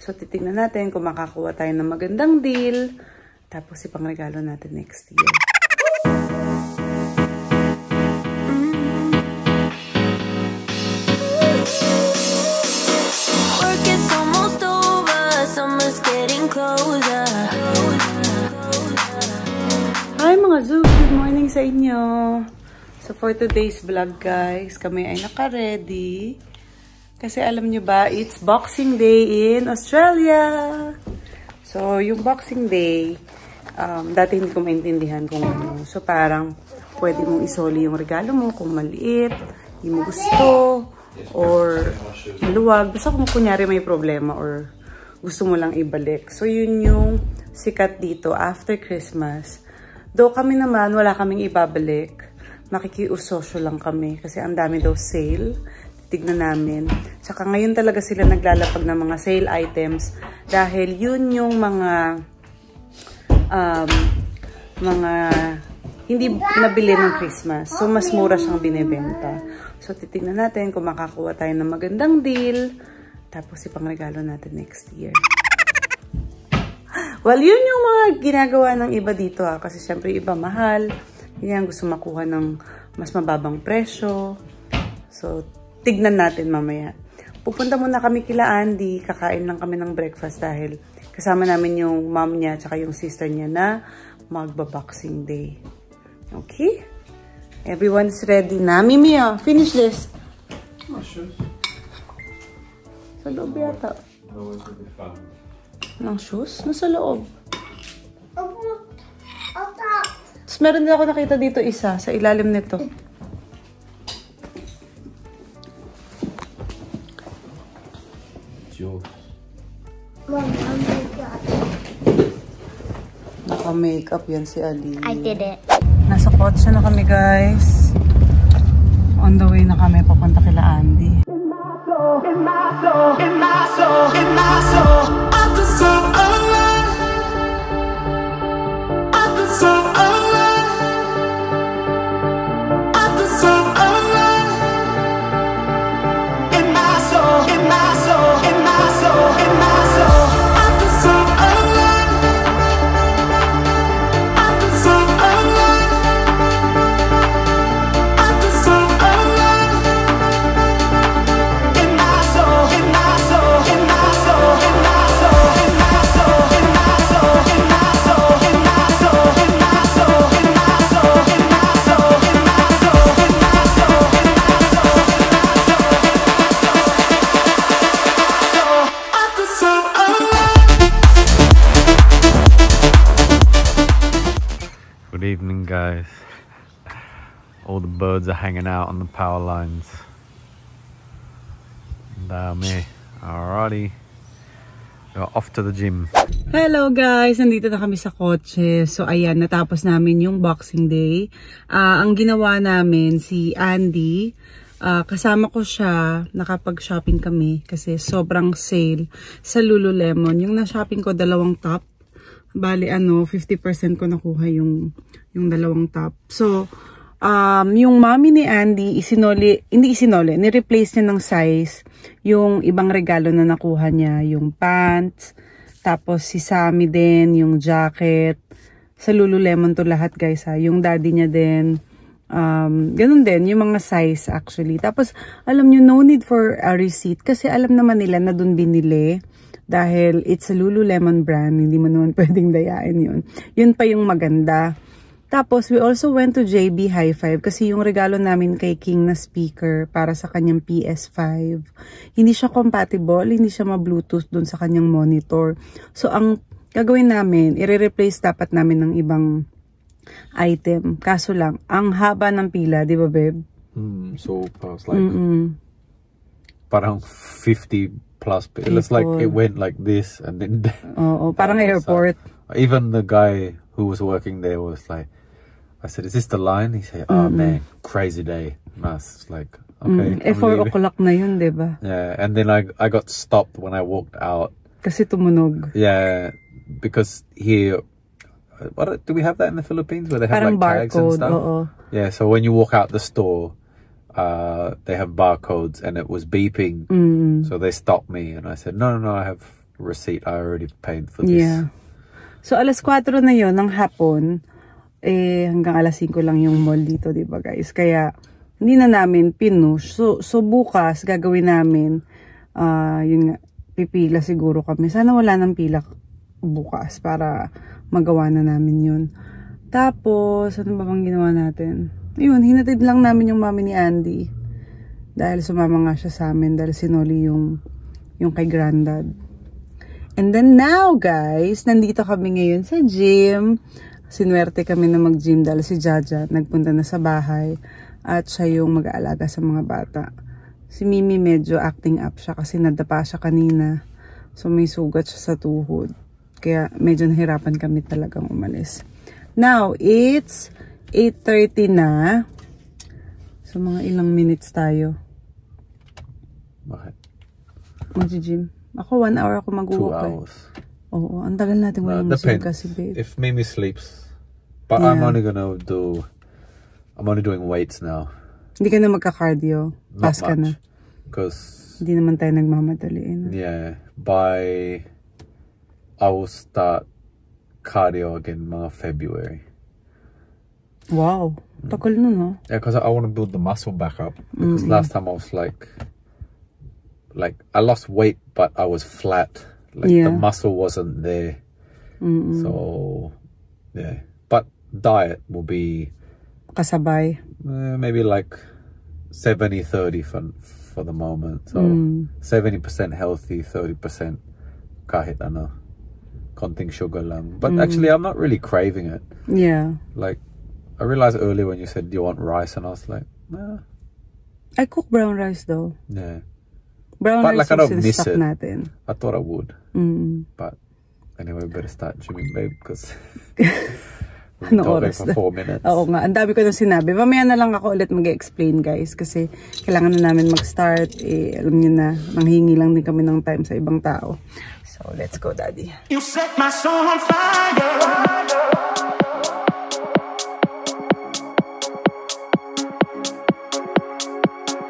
So, titignan natin kung makakuha tayo ng magandang deal. Tapos, ipangregalo natin next year. Work is almost over, summer's getting closer. Hi mga Zoog! Good morning sa inyo! So for today's vlog guys, kami ay naka-ready. Kasi alam nyo ba, it's Boxing Day in Australia! So yung Boxing Day, dati hindi ko maintindihan kung ano. So parang pwede mong isoli yung regalo mo kung maliit, hindi mo gusto, or maluwag. Basta kung kunyari may problema or gusto mo lang ibalik. So yun yung sikat dito after Christmas. Though kami naman, wala kaming ibabalik. Makikiusosyo lang kami kasi ang dami daw sale. Tignan namin. Tsaka ngayon talaga sila naglalapag ng mga sale items dahil yun yung mga hindi nabili ng Christmas. So, mas mura siyang binibenta. So, titignan natin kung makakuha tayo ng magandang deal. Tapos, ipangregalo natin next year. Well, yun yung mga ginagawa ng iba dito ha. Kasi syempre iba mahal. Yan gusto makuha ng mas mababang presyo. So, tignan natin mamaya. Pupunta muna kami kila Andy. Kakain lang kami ng breakfast dahil kasama namin yung mom niya tsaka yung sister niya na magba-Boxing Day. Okay? Everyone's ready na. Mimi, finish this. Sa loob yata. Ng shoes? Nasa loob. Tapos meron din ako nakita dito isa sa ilalim nito. Naka-makeup yan si Ali. I did it. Nasa kotse na kami guys. On the way na kami papunta kila Andy. In my soul, in my soul, in my soul, I feel so alive. I feel so alive. I feel so alive. In my soul, in my soul, in my soul, in my soul, I feel so alive. I feel so alive. I feel so alive. In my soul, in my soul, in my soul, in my soul, in my soul, in my soul, in my soul, in my soul, in my soul, in my soul, in my soul, in my soul, in my soul, in my soul, I feel so alive. Good evening guys. All the birds are hanging out on the power lines. Dami. Alrighty. We're off to the gym. Hello guys! Nandito na kami sa kotse. So ayan, natapos namin yung Boxing Day. Ang ginawa namin, si Andy, kasama ko siya, nakapag-shopping kami kasi sobrang sale sa Lululemon. Yung na-shopping ko, 2 top. Bali 50% ko nakuha yung 2 top. So, yung mommy ni Andy, ni-replace niya ng size yung ibang regalo na nakuha niya, yung pants, tapos si Sammy din, yung jacket. Sa Lululemon to lahat guys ha, yung daddy niya din, ganun din, yung mga size actually. Tapos, alam nyo, no need for a receipt kasi alam naman nila na dun binili. Dahil it's a Lululemon brand, hindi mo naman pwedeng dayain yun. Yun pa yung maganda. Tapos, we also went to JB Hi-Fi kasi yung regalo namin kay King na speaker para sa kanyang PS5. Hindi siya compatible, hindi siya ma-Bluetooth dun sa kanyang monitor. So, ang gagawin namin, i-replace dapat namin ng ibang item. Kaso lang, ang haba ng pila, di ba, babe? So, past like, parang 50 plus people. It's like it went like this and then parang airport. Even the guy who was working there was like, I said, is this the line? He said, oh man, crazy day. And I was like, okay. 4 o'clock na yun, diba? Yeah, and then I got stopped when I walked out. Kasi tumunog. Yeah, because here, do we have that in the Philippines where they have parang like tags and barcode, stuff? Oo. Yeah, so when you walk out the store, they have barcodes and it was beeping. So they stopped me and I said, no, I have receipt. I already paid for this. Yeah. So, alas 4 na yon ng hapon. Hanggang alas 5 lang yung mall dito, diba guys? Kaya, hindi na namin pinush. So bukas, gagawin namin, yun nga, pipila siguro kami. Sana wala nang pila bukas para magawa na namin yun. Tapos, ano ba bang ginawa natin? Yun, hinatid lang namin yung mami ni Andy. Dahil sumama nga siya sa amin. Dahil sinuli yung kay Grandad. And then now, guys, nandito kami ngayon sa gym. Sinuwerte kami na mag-gym dahil si Jaja nagpunta na sa bahay. At siya yung mag-aalaga sa mga bata. Si Mimi medyo acting up siya kasi nadapa siya kanina. So may sugat siya sa tuhod. Kaya medyo nahirapan kami talagang umalis. Now, it's 8:30 na. So, mga ilang minutes tayo. Bakit? Mag-gym. Ako, 1 hour ako 2 hours. Oo, ang tagal natin walang gym kasi, babe. If Mimi sleeps. But Yeah. I'm only doing weights now. Hindi ka na magka-cardio. Pass ka na. Because... Hindi naman tayo nagmamadali. Yeah. I will start cardio again mga February. Wow. Takal nun, no? Yeah, because I want to build the muscle back up. Because last time I was like I lost weight, but I was flat. Like the muscle wasn't there. So, yeah. But diet will be kasabay. Maybe like 70-30 for the moment. So 70% healthy, 30% kahit ano. Konting sugar lang. But actually, I'm not really craving it. Yeah. Like, I realized earlier when you said, do you want rice? And I was like, nah. I cook brown rice though. Yeah. Brown But rice like, I don't miss it. natin. I thought I would. But anyway, better start gymming, babe, because we've been talking for 4 minutes. Oo nga, ang dami ko nang sinabi. Mamaya na lang ako ulit mag-explain, guys. Kasi kailangan na namin mag-start. Alam niyo na, nanghingi lang din kami ng time sa ibang tao. So, let's go, Daddy. You set my soul on fire.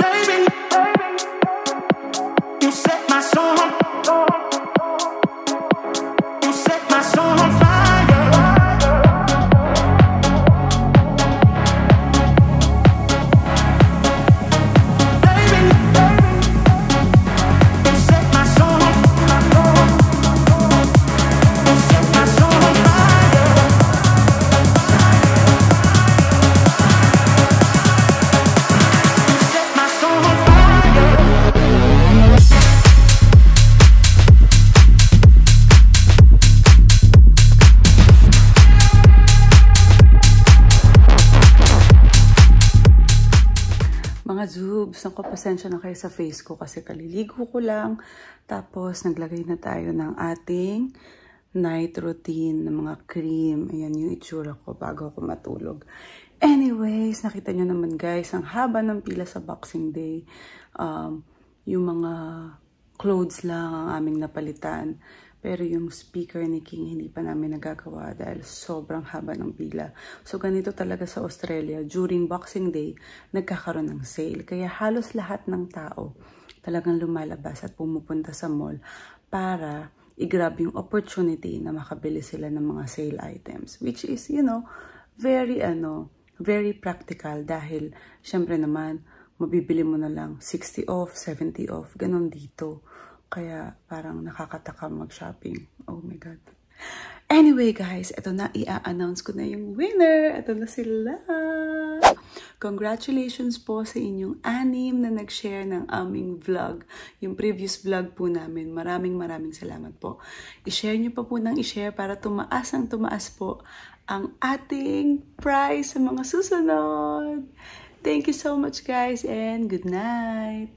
Baby, you set my soul on fire. You set my soul on fire. Baby, you set my soul on fire. You set my soul on fire. You set my soul on fire. Mga Zoobs, naku, pasensya na kayo sa face ko kasi kaliligo ko lang. Tapos, naglagay na tayo ng ating night routine ng mga cream. Ayan yung itsura ko bago ako matulog. Anyways, nakita nyo naman guys, ang haba ng pila sa Boxing Day. Yung mga clothes lang ang aming napalitan. Pero yung speaker ni King hindi pa namin nagagawa dahil sobrang haba ng pila. So ganito talaga sa Australia. During Boxing Day, nagkakaroon ng sale. Kaya halos lahat ng tao talagang lumalabas at pumupunta sa mall para i-grab yung opportunity na makabili sila ng mga sale items. Which is, you know, very practical dahil syempre naman, mabibili mo na lang 60 off, 70 off, ganun dito. Kaya parang nakakatakam mag-shopping. Oh my God. Anyway guys, ito na, i-announce ko na yung winner. Ito na sila. Congratulations po sa inyong 6 na nag-share ng aming vlog. Yung previous vlog po namin. Maraming salamat po. I-share nyo pa po ng i-share para tumaas po ang ating prize sa mga susunod. Thank you so much guys and good night.